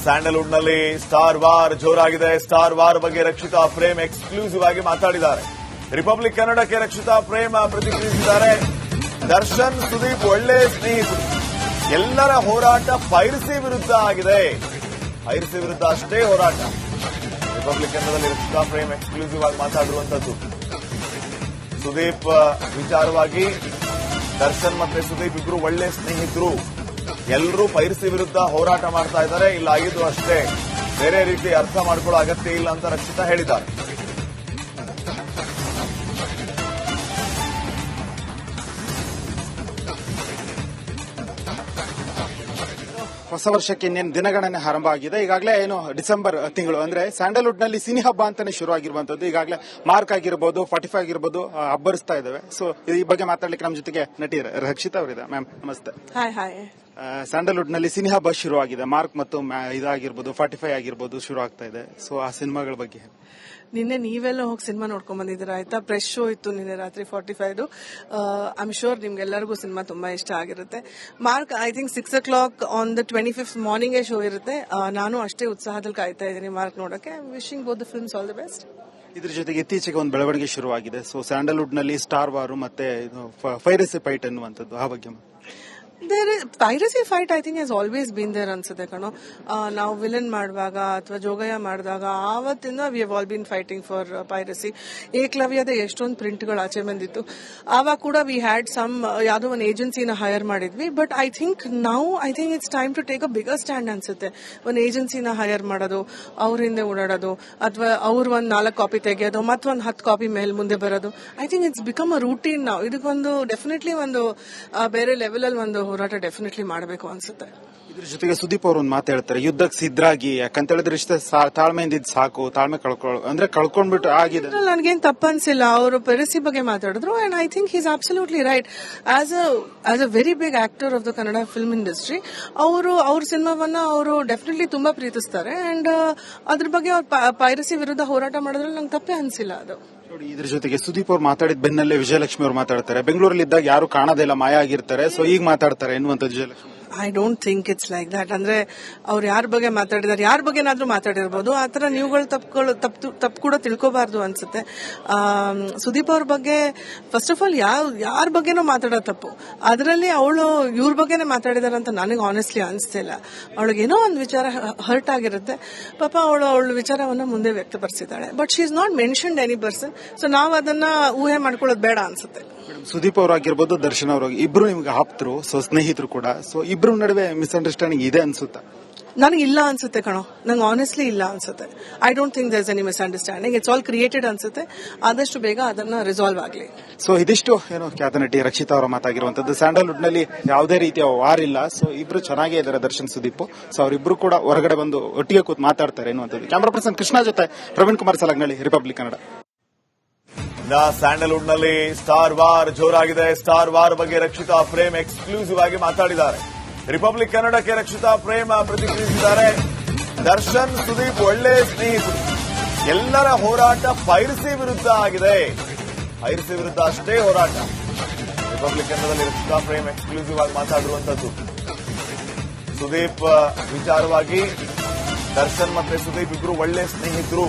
Sandalwood ನಲ್ಲಿ star war ಜೋರಾಗಿದೆ. Star war ಬಗ್ಗೆ Rakshita Prem exclusive ಆಗಿ ಮಾತಾಡಿದ್ದಾರೆ. ರಿಪಬ್ಲಿಕ್ ಕನ್ನಡಕ್ಕೆ ರಕ್ಷಿತಾ ಪ್ರೇಮ್ ಪ್ರತಿಕ್ರಿಯಿಸಿದ್ದಾರೆ. ದರ್ಶನ್ ಸುದೀಪ್ ಒಳ್ಳೆ ಸ್ನೇಹಿತರು, ಎಲ್ಲರ ಹೋರಾಟ ಪೈರಸಿ ವಿರುದ್ಧ ಆಗಿದೆ. ಪೈರಸಿ ವಿರುದ್ಧ ಅಷ್ಟೇ ಹೋರಾಟ. ರಿಪಬ್ಲಿಕ್ ಕನ್ನಡದಲ್ಲಿ ರಕ್ಷಿತಾ ಪ್ರೇಮ್ ಎಕ್ಸ್ಕ್ಲೂಸಿವ್ ಆಗಿ ಮಾತಾಡಿರುವಂತದ್ದು. ಸುದೀಪ್ ವಿಚಾರವಾಗಿ ದರ್ಶನ್ ಮತ್ತೆ ಸುದೀಪ್ ಇಬ್ರು ಒಳ್ಳೆ ಸ್ನೇಹಿತರು, ಎಲ್ಲರೂ ಪೈರಸಿ ವಿರುದ್ಧ ಹೋರಾಟ ಮಾಡ್ತಾ ಇದ್ದಾರೆ. ಇಲ್ಲ ಆಗಿದ್ದು ಅಷ್ಟೇ, ಬೇರೆ ರೀತಿ ಅರ್ಥ ಮಾಡ್ಕೊಳ್ಳೋ ಅಗತ್ಯ ಇಲ್ಲ ಅಂತ ರಕ್ಷಿತಾ ಹೇಳಿದ್ದಾರೆ. ಹೊಸ ವರ್ಷಕ್ಕೆ ಇನ್ನೇನು ದಿನಗಣನೆ ಆರಂಭ ಆಗಿದೆ. ಈಗಾಗಲೇ ಏನು ಡಿಸೆಂಬರ್ ತಿಂಗಳು ಅಂದ್ರೆ ಸ್ಯಾಂಡಲ್ವುಡ್ ನಲ್ಲಿ ಸಿನಿ ಹಬ್ಬ ಅಂತಾನೆ ಶುರು ಆಗಿರುವಂತದ್ದು. ಈಗಾಗಲೇ ಮಾರ್ಕ್ ಆಗಿರ್ಬೋದು, 45 ಆಗಿರ್ಬೋದು ಹಬ್ಬರಿಸ್ತಾ ಇದಾವೆ. ಸೊ ಈ ಬಗ್ಗೆ ಮಾತಾಡ್ಲಿಕ್ಕೆ ನಮ್ಮ ಜೊತೆಗೆ ನಟಿ ರಕ್ಷಿತಾ ಅವರಿದೆ. ಮ್ಯಾಮ್ ನಮಸ್ತೆ. ಹಾಯ್. ಸ್ಯಾಂಡಲ್ವುಡ್ ನಲ್ಲಿ ಸಿನಿ ಹಬ್ಬ ಶುರು ಆಗಿದೆ. ಮಾರ್ಕ್ ಮತ್ತು ಇದಾಗಿರ್ಬೋದು, 45 ಆಗಿರ್ಬೋದು ಶುರು ಆಗ್ತಾ ಇದೆ. ಸೊ ಆ ಸಿನಿಮಾಗಳ ಬಗ್ಗೆ ನಿನ್ನೆ ನೀವೆಲ್ಲ ಹೋಗಿ ಸಿನಿಮಾ ನೋಡ್ಕೊಂಡ್ ಬಂದಿದ್ದೀರಾ ಆಯ್ತಾ? ಫ್ರೆಶ್ ಶೋ ಇತ್ತು ನಿನ್ನೆ ರಾತ್ರಿ 45. ಐಮ್ ಶೋರ್ ನಿಮ್ಗೆಲ್ಲರಿಗೂ ಸಿನಿಮಾ ತುಂಬಾ ಇಷ್ಟ ಆಗಿರುತ್ತೆ. Mark I think 6 o'clock on the 25th morning show ಇರುತ್ತೆ. ನಾನು ಅಷ್ಟೇ ಉತ್ಸಾಹದಲ್ಲಿ ಕಾಯ್ತಾ ಇದ್ದೀನಿ ಮಾರ್ಕ್ ನೋಡಕ್ಕೆ. Wishing both the films all the best. ಇದ್ರ ಜೊತೆಗೆ ಇತ್ತೀಚೆಗೆ ಒಂದು ಬೆಳವಣಿಗೆ ಶುರುವಾಗಿದೆ. ಸೊ ಸ್ಯಾಂಡಲ್ವುಡ್ ನಲ್ಲಿ ಸ್ಟಾರ್ ವಾರ್ ಮತ್ತೆ ಪೈರಸಿ ಫೈಟ್ ಅನ್ನುವಂಥದ್ದು, ಆ ಬಗ್ಗೆ piracy fight I think has always been there ಅನ್ಸುತ್ತೆ ಕಣೋ. ನಾವು ವಿಲನ್ ಮಾಡುವಾಗ ಅಥವಾ ಜೋಗಯ್ಯ ಮಾಡಿದಾಗ ಆವತ್ತಿಂದ we have all been fighting for piracy. ಏಕಲವ್ಯದ ಎಷ್ಟೊಂದು ಪ್ರಿಂಟ್ಗಳು ಆಚೆ ಬಂದಿತ್ತು. ಆವಾಗ ಕೂಡ ವಿ ಹ್ಯಾಡ್ ಸಮ್ ಯಾವುದೋ ಒಂದು ಏಜೆನ್ಸಿನ ಹೈರ್ ಮಾಡಿದ್ವಿ. But I think it's time to take a bigger stand ಅನ್ಸುತ್ತೆ. ಒಂದು ಏಜೆನ್ಸಿನ ಹೈರ್ ಮಾಡೋದು, ಅವ್ರ ಹಿಂದೆ ಓಡಾಡೋದು, ಅಥವಾ ಅವ್ರು ಒಂದು 4 ಕಾಪಿ ತೆಗೆಯೋದು, ಮತ್ತೊಂದು 10 ಕಾಪಿ ಮೇಲೆ ಮುಂದೆ ಬರೋದು. I think it's become a routine ನಾವು. ಇದಕ್ಕೊಂದು ಡೆಫಿನೆಟ್ಲಿ ಒಂದು ಬೇರೆ ಲೆವೆಲ್ ಅಲ್ಲಿ ಒಂದು ಹೋರಾಟ ಡೆಫಿನೆಟ್ಲಿ ಮಾಡಬೇಕು ಅನ್ಸುತ್ತೆ. ಇದ್ರ ಜೊತೆಗೆ ಸುದೀಪ್ ಅವರು ಒಂದು ಮಾತು ಹೇಳ್ತಾರೆ, ಯುದ್ಧಕ್ಕೆ ಸಿದ್ಧರಾಗಿ, ಯಾಕಂತ ಹೇಳಿದ್ರೆ ಇಷ್ಟ ತಾಳ್ಮೆಯಿಂದ ಸಾಕು, ತಾಳ್ಮೆ ಕಳ್ಕೊಂಡ್ಬಿಟ್ಟು ಆಗಿದೆ. ನನ್ಗೇನ್ ತಪ್ಪ ಅನ್ಸಿಲ್ಲ. ಅವರು ಪೈರಸಿ ಬಗ್ಗೆ ಮಾತಾಡಿದ್ರು and I think is absolutely right. As a very big actor of the Kannada film industry, ಅವ್ರ ಸಿನಿಮಾವನ್ನ ಅವರು ಡೆಫಿನೆಟ್ಲಿ ತುಂಬಾ ಪ್ರೀತಿಸ್ತಾರೆ. ಅಂಡ್ ಅದ್ರ ಬಗ್ಗೆ ಅವ್ರು ಪೈರಸಿ ವಿರುದ್ಧ ಹೋರಾಟ ಮಾಡೋದ್ರಲ್ಲಿ ನಂಗೆ ತಪ್ಪೇ ಅನ್ಸಿಲ್ಲ ಅದು. ನೋಡಿ, ಇದ್ರ ಜೊತೆಗೆ ಸುದೀಪ್ ಅವ್ರು ಮಾತಾಡಿದ ಬೆನ್ನಲ್ಲೇ ವಿಜಯಲಕ್ಷ್ಮಿ ಅವರು ಮಾತಾಡ್ತಾರೆ. ಬೆಂಗಳೂರಲ್ಲಿ ಇದ್ದಾಗ ಯಾರು ಕಾಣೋದೇ ಇಲ್ಲ, ಮಾಯ ಆಗಿರ್ತಾರೆ. ಸೊ ಈಗ ಮಾತಾಡ್ತಾರೆ ಎನ್ನುವಂಥದ್ದು Vijayalakshmi. I don't think it's like that. ಅಂದ್ರೆ ಅವ್ರು ಯಾರ ಬಗ್ಗೆ ಮಾತಾಡಿದಾರೆ, ಯಾರ ಬಗ್ಗೆನಾದ್ರೂ ಮಾತಾಡಿರ್ಬೋದು. ಆತರ ನೀವುಗಳು ತಪ್ಪು ಕೂಡ ತಿಳ್ಕೋಬಾರ್ದು ಅನ್ಸುತ್ತೆ. ಸುದೀಪ್ ಅವ್ರ ಬಗ್ಗೆ ಫಸ್ಟ್ ಆಫ್ ಆಲ್ ಯಾರ ಬಗ್ಗೆನೂ ಮಾತಾಡೋ ತಪ್ಪು. ಅದರಲ್ಲಿ ಅವಳು ಇವ್ರ ಬಗ್ಗೆನೇ ಮಾತಾಡಿದಾರೆ ಅಂತ ನನಗೆ ಆನೆಸ್ಟ್ಲಿ ಅನಿಸ್ತಿಲ್ಲ. ಅವಳಿಗೇನೋ ಒಂದು ವಿಚಾರ ಹರ್ಟ್ ಆಗಿರುತ್ತೆ. ಪಾಪ ಅವಳ ವಿಚಾರವನ್ನ ಮುಂದೆ ವ್ಯಕ್ತಪಡಿಸಿದ್ದಾಳೆ. But she is not mentioned any person. So ನಾವು ಅದನ್ನ ಊಹೆ ಮಾಡ್ಕೊಳ್ಳೋದು ಬೇಡ ಅನ್ಸುತ್ತೆ. ಸುದೀಪ್ ಅವರಾಗಿರ್ಬೋದು, ದರ್ಶನ್ ಅವರು ಇಬ್ರು ನಿಮ್ಗೆ ಆಪ್ತರು, ಸೊ ಸ್ನೇಹಿತರು ಕೂಡ. ಸೊ ಇಬ್ರು ನಡುವೆ ಮಿಸ್ಅಂಡರ್ಸ್ಟ್ಯಾಂಡಿಂಗ್ ಇದೆ ಅನ್ಸುತ್ತಾ? ನನಗೆ ಇಲ್ಲ ಅನ್ಸುತ್ತೆ ಕಣೋ. ನಂಗೆ ಆನೆಸ್ಟ್ಲಿ ಇಲ್ಲ ಅನ್ಸುತ್ತೆ. I don't think there's any misunderstanding. It's all created ಅನ್ಸುತ್ತೆ. ಆದಷ್ಟು ಬೇಗ ಅದನ್ನ ರಿಸಾಲ್ವ್ ಆಗಲಿ. ಸೊ ಇದಿಷ್ಟು ಏನು ಖ್ಯಾತ ನಟಿ ರಕ್ಷಿತಾ ಅವರ ಮಾತಾಗಿರುವಂತದ್ದು. ಸ್ಯಾಂಡಲ್ವುಡ್ ನಲ್ಲಿ ಯಾವುದೇ ರೀತಿಯ ವಾರ್ ಇಲ್ಲ. ಸೊ ಇಬ್ರು ಚೆನ್ನಾಗೇ ಇದ್ದಾರೆ, ದರ್ಶನ್ ಸುದೀಪ್. ಸೊ ಅವರಿಬ್ರು ಕೂಡ ಹೊರಗಡೆ ಬಂದು ಒಟ್ಟಿಗೆ ಕೂತ್ ಮಾತಾಡ್ತಾರೆ ಎನ್ನುವಂಥದ್ದು. ಕ್ಯಾಮರಾ ಪರ್ಸನ್ ಕೃಷ್ಣ ಜೊತೆ ಪ್ರವೀಣ್ ಕುಮಾರ್ ಸಲಗ್ನಳ್ಳಿ, ರಿಪಬ್ಲಿಕ್ ಕನ್ನಡ. ಸ್ಯಾಂಡಲ್ವುಡ್ ನಲ್ಲಿ ಸ್ಟಾರ್ ವಾರ್ ಜೋರಾಗಿದೆ. ಸ್ಟಾರ್ ವಾರ್ ಬಗ್ಗೆ ರಕ್ಷಿತಾ ಪ್ರೇಮ್ ಎಕ್ಸ್ಕ್ಲೂಸಿವ್ ಆಗಿ ಮಾತಾಡಿದ್ದಾರೆ. ರಿಪಬ್ಲಿಕ್ ಕನ್ನಡಕ್ಕೆ ರಕ್ಷಿತಾ ಪ್ರೇಮ್ ಪ್ರತಿಕ್ರಿಯಿಸಿದ್ದಾರೆ. ದರ್ಶನ್ ಸುದೀಪ್ ಒಳ್ಳೆ ಸ್ನೇಹಿತರು, ಎಲ್ಲರ ಹೋರಾಟ ಪೈರಸಿ ವಿರುದ್ಧ ಆಗಿದೆ. ಪೈರಸಿ ವಿರುದ್ಧ ಅಷ್ಟೇ ಹೋರಾಟ. ರಿಪಬ್ಲಿಕ್ ಕನ್ನಡದಲ್ಲಿ ರಕ್ಷಿತಾ ಪ್ರೇಮ್ ಎಕ್ಸ್ಕ್ಲೂಸಿವ್ ಆಗಿ ಮಾತಾಡಿರುವಂತದ್ದು. ಸುದೀಪ್ ವಿಚಾರವಾಗಿ ದರ್ಶನ್ ಮತ್ತೆ ಸುದೀಪ್ ಇಬ್ರು ಒಳ್ಳೆ ಸ್ನೇಹಿತರು,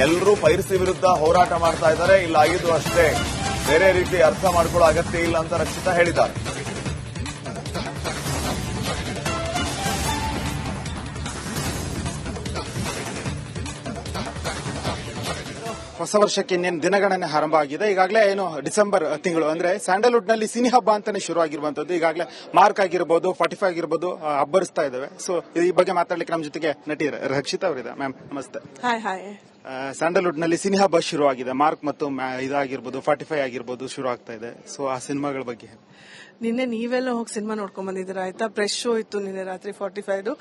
ಎಲ್ಲರೂ ಪೈರಸಿ ವಿರುದ್ಧ ಹೋರಾಟ ಮಾಡ್ತಾ ಇದ್ದಾರೆ. ಇಲ್ಲ ಆಗಿದ್ದು ಅಷ್ಟೇ, ಬೇರೆ ರೀತಿ ಅರ್ಥ ಮಾಡ್ಕೊಳ್ಳೋ ಅಗತ್ಯ ಇಲ್ಲ ಅಂತ ರಕ್ಷಿತಾ ಹೇಳಿದ್ದಾರೆ. ಹೊಸ ವರ್ಷಕ್ಕೆ ಇನ್ನೇನು ದಿನಗಣನೆ ಆರಂಭ ಆಗಿದೆ. ಈಗಾಗಲೇ ಏನು ಡಿಸೆಂಬರ್ ತಿಂಗಳು ಅಂದ್ರೆ ಸ್ಯಾಂಡಲ್ವುಡ್ ನಲ್ಲಿ ಸಿನಿ ಹಬ್ಬ ಅಂತಾನೆ ಶುರು ಆಗಿರುವಂತದ್ದು. ಈಗಾಗಲೇ ಮಾರ್ಕ್ ಆಗಿರ್ಬೋದು, 45 ಆಗಿರ್ಬೋದು ಹಬ್ಬರಿಸ್ತಾ ಇದಾವೆ. ಸೊ ಈ ಬಗ್ಗೆ ಮಾತಾಡ್ಲಿಕ್ಕೆ ನಮ್ಮ ಜೊತೆಗೆ ನಟಿ ರಕ್ಷಿತಾ ಅವರಿದೆ. ಮ್ಯಾಮ್ ನಮಸ್ತೆ. ಹಾಯ್. ಸ್ಯಾಂಡಲ್ವುಡ್ ನಲ್ಲಿ ಸಿನಿ ಹಬ್ಬ ಶುರು ಆಗಿದೆ. ಮಾರ್ಕ್ ಮತ್ತು ಇದಾಗಿರ್ಬೋದು, 45 ಆಗಿರ್ಬೋದು ಶುರು ಆಗ್ತಾ ಇದೆ. ಸೊ ಆ ಸಿನಿಮಾಗಳ ಬಗ್ಗೆ ನಿನ್ನೆ ನೀವೆಲ್ಲ ಹೋಗಿ ಸಿನಿಮಾ ನೋಡ್ಕೊಂಡ್ ಬಂದಿದ್ದೀರಾ ಆಯ್ತಾ? ಫ್ರೆಶ್ ಶೋ ಇತ್ತು ನಿನ್ನೆ ರಾತ್ರಿ 45.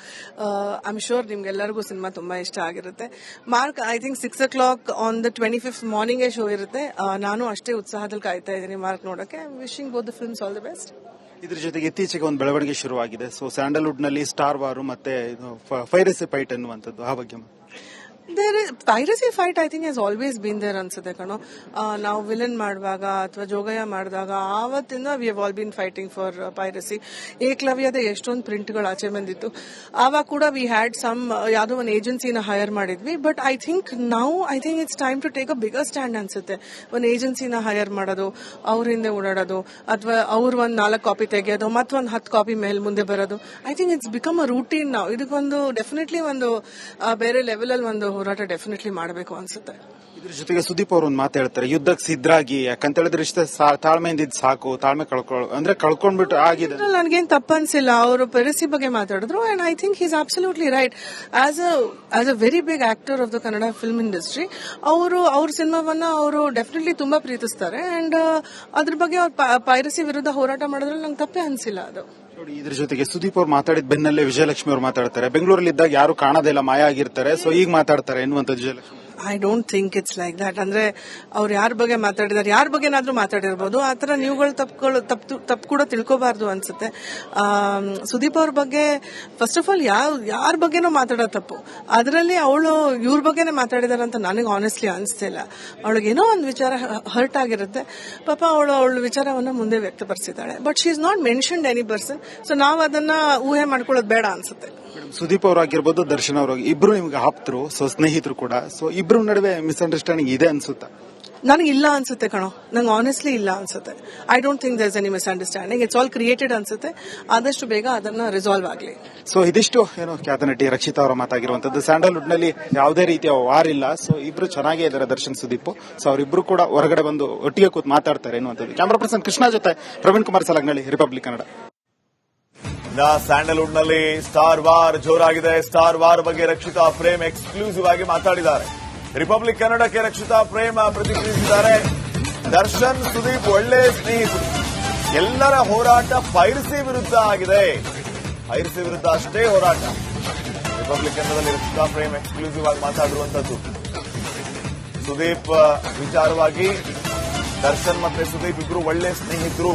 ಐಮ್ ಶೋರ್ ನಿಮ್ಗೆಲ್ಲರಿಗೂ ಸಿನಿಮಾ ತುಂಬಾ ಇಷ್ಟ ಆಗಿರುತ್ತೆ. Mark I think 6 o'clock on the 25th morning show ಇರುತ್ತೆ. ನಾನು ಅಷ್ಟೇ ಉತ್ಸಾಹದಲ್ಲಿ ಕಾಯ್ತಾ ಇದ್ದೀನಿ ಮಾರ್ಕ್ ನೋಡಕ್ಕೆ. Wishing both the films all the best. ಇದ್ರ ಜೊತೆಗೆ ಇತ್ತೀಚೆಗೆ ಒಂದು ಬೆಳವಣಿಗೆ ಶುರುವಾಗಿದೆ. ಸೊ ಸ್ಯಾಂಡಲ್ವುಡ್ ನಲ್ಲಿ ಸ್ಟಾರ್ ವಾರ್ ಮತ್ತೆ ಪೈರಸಿ ಫೈಟ್ ಅನ್ನುವಂಥದ್ದು, ಆ ಬಗ್ಗೆ piracy fight I think has always been there ಅನ್ಸುತ್ತೆ ಕಣೋ. ನಾವು ವಿಲನ್ ಮಾಡುವಾಗ ಅಥವಾ ಜೋಗಯ್ಯ ಮಾಡಿದಾಗ ಆವತ್ತಿಂದ we have all been fighting for piracy. ಏಕಲವ್ಯದ ಎಷ್ಟೊಂದು ಪ್ರಿಂಟ್ಗಳು ಆಚೆ ಬಂದಿತ್ತು. ಆವಾಗ ಕೂಡ ವಿ ಹ್ಯಾಡ್ ಸಮ್ ಯಾವುದೋ ಒಂದು ಏಜೆನ್ಸಿನ ಹೈರ್ ಮಾಡಿದ್ವಿ. But I think it's time to take a bigger stand ಅನ್ಸುತ್ತೆ. ಒಂದು ಏಜೆನ್ಸಿನ ಹೈರ್ ಮಾಡೋದು, ಅವ್ರ ಹಿಂದೆ ಓಡಾಡೋದು, ಅಥವಾ ಅವ್ರ ಒಂದು 4 ಕಾಪಿ ತೆಗೆಯೋದು, ಮತ್ತೊಂದು 10 ಕಾಪಿ ಮೇಲೆ ಮುಂದೆ ಬರೋದು. I think it's become a routine ನಾವು. ಇದಕ್ಕೊಂದು ಡೆಫಿನೆಟ್ಲಿ ಒಂದು ಬೇರೆ ಲೆವೆಲ್ ಅಲ್ಲಿ ಒಂದು ಹೋರಾಟ ಡೆಫಿನೆಟ್ಲಿ ಮಾಡಬೇಕು ಅನ್ಸುತ್ತೆ. ಇದ್ರ ಜೊತೆಗೆ ಸುದೀಪ್ ಅವರು ಒಂದು ಮಾತು ಹೇಳ್ತಾರೆ, ಯುದ್ಧಕ್ಕೆ ಸಿದ್ಧರಾಗಿ, ಯಾಕಂತ ಹೇಳಿದ್ರೆ ಇಷ್ಟ ತಾಳ್ಮೆಯಿಂದ ಇದ್ ಸಾಕು, ತಾಳ್ಮೆ ಕಳ್ಕೊಂಡ್ಬಿಟ್ಟು ಆಗಿದೆ. ನನಗೇನು ತಪ್ಪ ಅನ್ಸಿಲ್ಲ. ಅವರು ಪೈರಸಿ ಬಗ್ಗೆ ಮಾತಾಡಿದ್ರು and I think is absolutely right. As a very big actor of the Kannada film industry, ಅವ್ರ ಸಿನಿಮಾವನ್ನ ಅವರು ಡೆಫಿನೆಟ್ಲಿ ತುಂಬಾ ಪ್ರೀತಿಸ್ತಾರೆ ಅಂಡ್ ಅದ್ರ ಬಗ್ಗೆ ಅವ್ರು ಪೈರಸಿ ವಿರುದ್ಧ ಹೋರಾಟ ಮಾಡೋದ್ರಲ್ಲಿ ನಂಗೆ ತಪ್ಪೇ ಅನ್ಸಿಲ್ಲ ಅದು. ನೋಡಿ, ಇದ್ರ ಜೊತೆಗೆ ಸುದೀಪ್ ಅವ್ರು ಮಾತಾಡಿದ ಬೆನ್ನಲ್ಲೇ ವಿಜಯಲಕ್ಷ್ಮಿ ಅವ್ರು ಮಾತಾಡ್ತಾರೆ, ಬೆಂಗಳೂರಲ್ಲಿ ಇದ್ದಾಗ ಯಾರು ಕಾಣೋದಿಲ್ಲ, ಮಾಯ ಆಗಿರ್ತಾರೆ, ಸೊ ಈಗ ಮಾತಾಡ್ತಾರೆ ಎನ್ನುವಂಥದ್ದು Vijayalakshmi. I don't think it's like that. ಅಂದ್ರೆ ಅವ್ರು ಯಾರ ಬಗ್ಗೆ ಮಾತಾಡಿದಾರೆ, ಯಾರ ಬಗ್ಗೆನಾದ್ರೂ ಮಾತಾಡಿರ್ಬೋದು. ಆತರ ನೀವುಗಳು ತಪ್ಪು ಕೂಡ ತಿಳ್ಕೋಬಾರ್ದು ಅನ್ಸುತ್ತೆ. ಸುದೀಪ್ ಅವ್ರ ಬಗ್ಗೆ ಫಸ್ಟ್ ಆಫ್ ಆಲ್ ಯಾರ ಬಗ್ಗೆನೂ ಮಾತಾಡೋದು ತಪ್ಪು. ಅದರಲ್ಲಿ ಅವಳು ಇವ್ರ ಬಗ್ಗೆನೇ ಮಾತಾಡಿದಾರೆ ಅಂತ ನನಗೆ ಆನೆಸ್ಟ್ಲಿ ಅನಿಸ್ತಿಲ್ಲ. ಅವಳಿಗೇನೋ ಒಂದು ವಿಚಾರ ಹರ್ಟ್ ಆಗಿರುತ್ತೆ. ಪಾಪ ಅವಳ ವಿಚಾರವನ್ನ ಮುಂದೆ ವ್ಯಕ್ತಪಡಿಸಿದ್ದಾಳೆ. But she is not mentioned any person. So ನಾವು ಅದನ್ನ ಊಹೆ ಮಾಡ್ಕೊಳ್ಳೋದು ಬೇಡ ಅನ್ಸುತ್ತೆ. ಸುದೀಪ್ ಅವರಾಗಿರ್ಬೋದು, ದರ್ಶನ್ ಅವರು ಇಬ್ರು ನಿಮ್ಗೆ ಆಪ್ತರು, ಸೊ ಸ್ನೇಹಿತರು ಕೂಡ, ಸೊ ಇಬ್ರು ನಡುವೆ ಮಿಸ್ಅಂಡರ್ಸ್ಟ್ಯಾಂಡಿಂಗ್ ಇದೆ ಅನ್ಸುತ್ತಾ? ನನಗಿಲ್ಲ ಅನ್ಸುತ್ತೆ ಕಣೋ, ನಂಗೆ ಆನೆಸ್ಟ್ಲಿ ಇಲ್ಲ ಅನ್ಸುತ್ತೆ. I don't think there's any misunderstanding. It's all created ಅನ್ಸುತ್ತೆ. ಆದಷ್ಟು ಬೇಗ ಅದನ್ನ ರಿಸಾಲ್ವ್ ಆಗಲಿ. ಸೊ ಇದಿಷ್ಟು ಏನು ಖ್ಯಾತ ನಟಿ ರಕ್ಷಿತಾ ಅವರ ಮಾತಾಗಿರುವಂತದ್ದು. ಸ್ಯಾಂಡಲ್ವುಡ್ ನಲ್ಲಿ ಯಾವುದೇ ರೀತಿಯ ವಾರ್ ಇಲ್ಲ. ಸೊ ಇಬ್ರು ಚೆನ್ನಾಗೇ ಇದ್ದಾರೆ, ದರ್ಶನ್ ಸುದೀಪ್. ಸೊ ಅವರಿಬ್ರು ಕೂಡ ಹೊರಗಡೆ ಬಂದು ಒಟ್ಟಿಗೆ ಕೂತ್ ಮಾತಾಡ್ತಾರೆ ಎನ್ನುವಂಥದ್ದು. ಕ್ಯಾಮರಾ ಪರ್ಸನ್ ಕೃಷ್ಣ ಜೊತೆ ಪ್ರವೀಣ್ ಕುಮಾರ್ ಸಲಗ್ನಳ್ಳಿ, ರಿಪಬ್ಲಿಕ್ ಕನ್ನಡ. ಸ್ಯಾಂಡಲ್ವುಡ್ ನಲ್ಲಿ ಸ್ಟಾರ್ ವಾರ್ ಜೋರಾಗಿದೆ. ಸ್ಟಾರ್ ವಾರ್ ಬಗ್ಗೆ ರಕ್ಷಿತಾ ಪ್ರೇಮ್ ಎಕ್ಸ್ಕ್ಲೂಸಿವ್ ಆಗಿ ಮಾತಾಡಿದ್ದಾರೆ. ರಿಪಬ್ಲಿಕ್ ಕನ್ನಡಕ್ಕೆ ರಕ್ಷಿತಾ ಪ್ರೇಮ್ ಪ್ರತಿಕ್ರಿಯಿಸಿದ್ದಾರೆ. ದರ್ಶನ್ ಸುದೀಪ್ ಒಳ್ಳೆ ಸ್ನೇಹಿತರು, ಎಲ್ಲರ ಹೋರಾಟ ಪೈರಸಿ ವಿರುದ್ಧ ಆಗಿದೆ. ಪೈರಸಿ ವಿರುದ್ಧ ಅಷ್ಟೇ ಹೋರಾಟ. ರಿಪಬ್ಲಿಕ್ ಕನ್ನಡದಲ್ಲಿ ರಕ್ಷಿತಾ ಪ್ರೇಮ್ ಎಕ್ಸ್ಕ್ಲೂಸಿವ್ ಆಗಿ ಮಾತಾಡಿರುವಂತದ್ದು. ಸುದೀಪ್ ವಿಚಾರವಾಗಿ ದರ್ಶನ್ ಮತ್ತೆ ಸುದೀಪ್ ಇಬ್ರು ಒಳ್ಳೆ ಸ್ನೇಹಿತರು,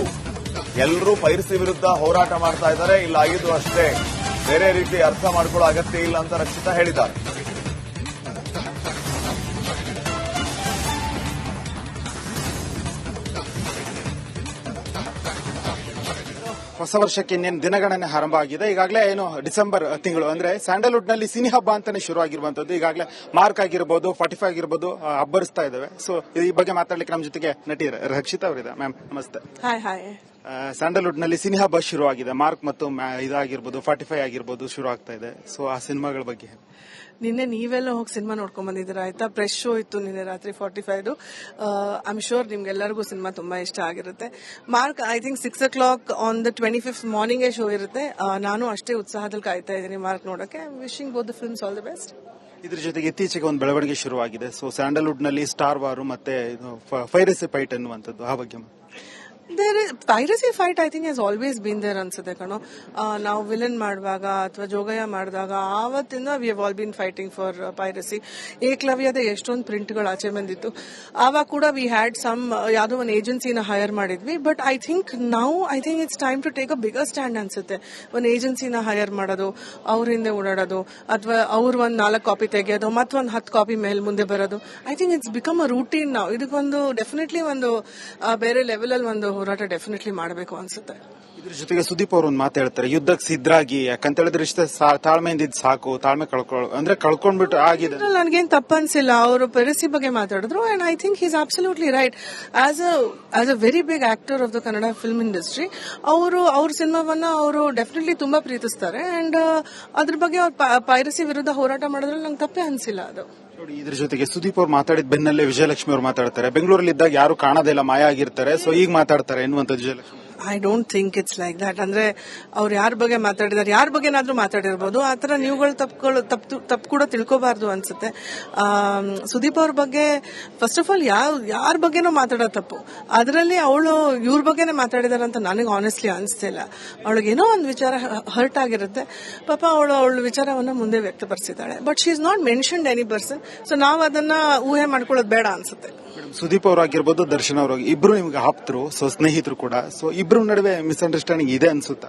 ಎಲ್ಲರೂ ಪೈರಸಿ ವಿರುದ್ಧ ಹೋರಾಟ ಮಾಡ್ತಾ ಇದ್ದಾರೆ. ಇಲ್ಲ ಆಗಿದ್ದು ಅಷ್ಟೇ, ಬೇರೆ ರೀತಿ ಅರ್ಥ ಮಾಡ್ಕೊಳ್ಳೋ ಅಗತ್ಯ ಇಲ್ಲ ಅಂತ ರಕ್ಷಿತಾ ಹೇಳಿದ್ದಾರೆ. ಹೊಸ ವರ್ಷಕ್ಕೆ ಇನ್ನೇನು ದಿನಗಣನೆ ಆರಂಭ ಆಗಿದೆ. ಈಗಾಗಲೇ ಏನು ಡಿಸೆಂಬರ್ ತಿಂಗಳು ಅಂದ್ರೆ ಸ್ಯಾಂಡಲ್ವುಡ್ ನಲ್ಲಿ ಸಿನಿ ಹಬ್ಬ ಅಂತಾನೆ ಶುರು ಆಗಿರುವಂತದ್ದು. ಈಗಾಗಲೇ ಮಾರ್ಕ್ ಆಗಿರ್ಬೋದು, 45 ಆಗಿರ್ಬೋದು ಹಬ್ಬರಿಸ್ತಾ ಇದಾವೆ. ಸೊ ಈ ಬಗ್ಗೆ ಮಾತಾಡ್ಲಿಕ್ಕೆ ನಮ್ಮ ಜೊತೆಗೆ ನಟಿ ರಕ್ಷಿತಾ ಅವರಿದೆ. ಮ್ಯಾಮ್ ನಮಸ್ತೆ. ಹಾಯ್. ಸ್ಯಾಂಡಲ್ವುಡ್ ನಲ್ಲಿ ಸಿನಿ ಹಬ್ಬ ಶುರು ಆಗಿದೆ. ಮಾರ್ಕ್ ಮತ್ತು ಇದಾಗಿರ್ಬೋದು, 45 ಆಗಿರ್ಬೋದು ಶುರು ಆಗ್ತಾ ಇದೆ. ಸೊ ಆ ಸಿನಿಮಾಗಳ ಬಗ್ಗೆ ನಿನ್ನೆ ನೀವೆಲ್ಲ ಹೋಗಿ ಸಿನಿಮಾ ನೋಡ್ಕೊಂಡ್ ಬಂದಿದ್ದೀರಾ ಆಯ್ತಾ? ಫ್ರೆಶ್ ಶೋ ಇತ್ತು ನಿನ್ನೆ ರಾತ್ರಿ 45. ಐ ಆಮ್ ಶೋರ್ ನಿಮ್ಗೆಲ್ಲರಿಗೂ ಸಿನಿಮಾ ತುಂಬಾ ಇಷ್ಟ ಆಗಿರುತ್ತೆ. Mark I think 6 o'clock on the 25th morning show ಇರುತ್ತೆ. ನಾನು ಅಷ್ಟೇ ಉತ್ಸಾಹದಲ್ಲಿ ಕಾಯ್ತಾ ಇದ್ದೀನಿ ಮಾರ್ಕ್ ನೋಡಕ್ಕೆ. Wishing both the films all the best. ಇದ್ರ ಜೊತೆಗೆ ಇತ್ತೀಚೆಗೆ ಒಂದು ಬೆಳವಣಿಗೆ ಶುರುವಾಗಿದೆ. ಸೊ ಸ್ಯಾಂಡಲ್ವುಡ್ ನಲ್ಲಿ ಸ್ಟಾರ್ ವಾರ್ ಮತ್ತೆ ಪೈರಸಿ ಫೈಟ್ ಅನ್ನುವಂಥದ್ದು, ಆ ಬಗ್ಗೆ piracy fight I think has always been there ಅನ್ಸುತ್ತೆ ಕಣೋ. ನಾವು ವಿಲನ್ ಮಾಡುವಾಗ ಅಥವಾ ಜೋಗಯ್ಯ ಮಾಡಿದಾಗ ಆವತ್ತಿಂದ we have all been fighting for piracy. ಏಕಲವ್ಯದ ಎಷ್ಟೊಂದು ಪ್ರಿಂಟ್ಗಳು ಆಚೆ ಬಂದಿತ್ತು. ಆವಾಗ ಕೂಡ ವಿ ಹ್ಯಾಡ್ ಸಮ್ ಯಾವುದೋ ಒಂದು ಏಜೆನ್ಸಿನ ಹೈರ್ ಮಾಡಿದ್ವಿ. But I think it's time to take a bigger stand ಅನ್ಸುತ್ತೆ. ಒಂದು ಏಜೆನ್ಸಿನ ಹೈರ್ ಮಾಡೋದು, ಅವ್ರ ಹಿಂದೆ ಓಡಾಡೋದು, ಅಥವಾ ಅವ್ರ ಒಂದು 4 ಕಾಪಿ ತೆಗೆಯೋದು, ಮತ್ತೊಂದು 10 ಕಾಪಿ ಮೇಲೆ ಮುಂದೆ ಬರೋದು. I think it's become a routine ನಾವು. ಇದಕ್ಕೊಂದು ಡೆಫಿನೆಟ್ಲಿ ಒಂದು ಬೇರೆ ಲೆವೆಲ್ ಅಲ್ಲಿ ಒಂದು ಹೋರಾಟ ಡೆಫಿನೆಟ್ಲಿ ಮಾಡಬೇಕು ಅನ್ಸುತ್ತೆ. ಇದ್ರ ಜೊತೆಗೆ ಸುದೀಪ್ ಅವರು ಒಂದು ಮಾತು ಹೇಳ್ತಾರೆ, ಯುದ್ಧಕ್ಕೆ ಸಿದ್ಧರಾಗಿ, ಯಾಕಂತ ಹೇಳಿದ್ರೆ ಇಷ್ಟ ತಾಳ್ಮೆಯಿಂದ ಇದ್ ಸಾಕು, ತಾಳ್ಮೆ ಕಳ್ಕೊಂಡ್ಬಿಟ್ಟು ಆಗಿದೆ. ನನಗೇನು ತಪ್ಪ ಅನ್ಸಿಲ್ಲ. ಅವರು ಪೈರಸಿ ಬಗ್ಗೆ ಮಾತಾಡಿದ್ರು and I think is absolutely right. As a very big actor of the Kannada film industry, ಅವ್ರ ಸಿನಿಮಾವನ್ನ ಅವರು ಡೆಫಿನೆಟ್ಲಿ ತುಂಬಾ ಪ್ರೀತಿಸ್ತಾರೆ ಅಂಡ್ ಅದ್ರ ಬಗ್ಗೆ ಅವ್ರು ಪೈರಸಿ ವಿರುದ್ಧ ಹೋರಾಟ ಮಾಡೋದ್ರಲ್ಲಿ ನಂಗೆ ತಪ್ಪೇ ಅನ್ಸಿಲ್ಲ ಅದು. ನೋಡಿ, ಇದ್ರ ಜೊತೆಗೆ ಸುದೀಪ್ ಅವ್ರು ಮಾತಾಡಿದ ಬೆನ್ನಲ್ಲೇ ವಿಜಯಲಕ್ಷ್ಮಿ ಅವ್ರು ಮಾತಾಡ್ತಾರೆ, ಬೆಂಗಳೂರಲ್ಲಿ ಇದ್ದಾಗ ಯಾರು ಕಾಣೋದಿಲ್ಲ, ಮಾಯ ಆಗಿರ್ತಾರೆ, ಸೊ ಈಗ ಮಾತಾಡ್ತಾರೆ ಎನ್ನುವಂಥದ್ದು Vijayalakshmi. I don't think it's like that. ಅಂದ್ರೆ ಅವ್ರು ಯಾರ ಬಗ್ಗೆ ಮಾತಾಡಿದಾರೆ, ಯಾರ ಬಗ್ಗೆನಾದ್ರೂ ಮಾತಾಡಿರ್ಬೋದು. ಆತರ ನೀವುಗಳು ತಪ್ಪು ಕೂಡ ತಿಳ್ಕೋಬಾರ್ದು ಅನ್ಸುತ್ತೆ. ಸುದೀಪ್ ಅವ್ರ ಬಗ್ಗೆ ಫಸ್ಟ್ ಆಫ್ ಆಲ್ ಯಾರ ಬಗ್ಗೆನೂ ಮಾತಾಡೋದು ತಪ್ಪು. ಅದರಲ್ಲಿ ಅವಳು ಇವ್ರ ಬಗ್ಗೆನೇ ಮಾತಾಡಿದಾರೆ ಅಂತ ನನಗೆ ಆನೆಸ್ಟ್ಲಿ ಅನಿಸ್ತಿಲ್ಲ. ಅವಳಿಗೇನೋ ಒಂದು ವಿಚಾರ ಹರ್ಟ್ ಆಗಿರುತ್ತೆ. ಪಾಪ ಅವಳ ವಿಚಾರವನ್ನ ಮುಂದೆ ವ್ಯಕ್ತಪಡಿಸಿದ್ದಾಳೆ. But she is not mentioned any person. So ನಾವು ಅದನ್ನ ಊಹೆ ಮಾಡ್ಕೊಳ್ಳೋದು ಬೇಡ ಅನ್ಸುತ್ತೆ. ಸುದೀಪ್ ಅವರಾಗಿರ್ಬೋದು, ದರ್ಶನ್ ಅವರು ಇಬ್ರು ನಿಮ್ಗೆ ಆಪ್ತರು, ಸೊ ಸ್ನೇಹಿತರು ಕೂಡ, ಸೊ ಇಬ್ರು ನಡುವೆ ಮಿಸ್ಅಂಡರ್ಸ್ಟ್ಯಾಂಡಿಂಗ್ ಇದೆ ಅನ್ಸುತ್ತಾ?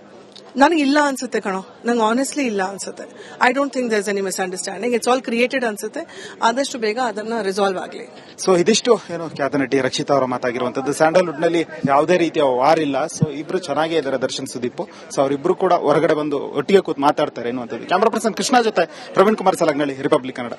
ನನಗೆ ಇಲ್ಲ ಅನ್ಸುತ್ತೆ ಕಣೋ, ನಂಗೆ ಆನೆಸ್ಟ್ಲಿ ಇಲ್ಲ ಅನ್ಸುತ್ತೆ. I don't think there is any misunderstanding. It's all created ಅನ್ಸುತ್ತೆ. ಆದಷ್ಟು ಬೇಗ ಅದನ್ನ ರಿಸಾಲ್ವ್ ಆಗಲಿ. ಸೊ ಇದಿಷ್ಟು ಏನು ಖ್ಯಾತ ನಟಿ ರಕ್ಷಿತಾ ಅವರ ಮಾತಾಗಿರುವಂತದ್ದು. ಸ್ಯಾಂಡಲ್ವುಡ್ ನಲ್ಲಿ ಯಾವುದೇ ರೀತಿಯ ವಾರ್ ಇಲ್ಲ. ಸೊ ಇಬ್ರು ಚೆನ್ನಾಗೇ ಇದ್ದಾರೆ, ದರ್ಶನ್ ಸುದೀಪ್. ಸೊ ಅವರಿಬ್ರು ಕೂಡ ಹೊರಗಡೆ ಬಂದು ಒಟ್ಟಿಗೆ ಕೂತ್ ಮಾತಾಡ್ತಾರೆ ಎನ್ನುವಂಥದ್ದು. ಕ್ಯಾಮರಾ ಪರ್ಸನ್ ಕೃಷ್ಣ ಜೊತೆ ಪ್ರವೀಣ್ ಕುಮಾರ್ ಸಲಗ್ನಳ್ಳಿ, ರಿಪಬ್ಲಿಕ್ ಕನ್ನಡ.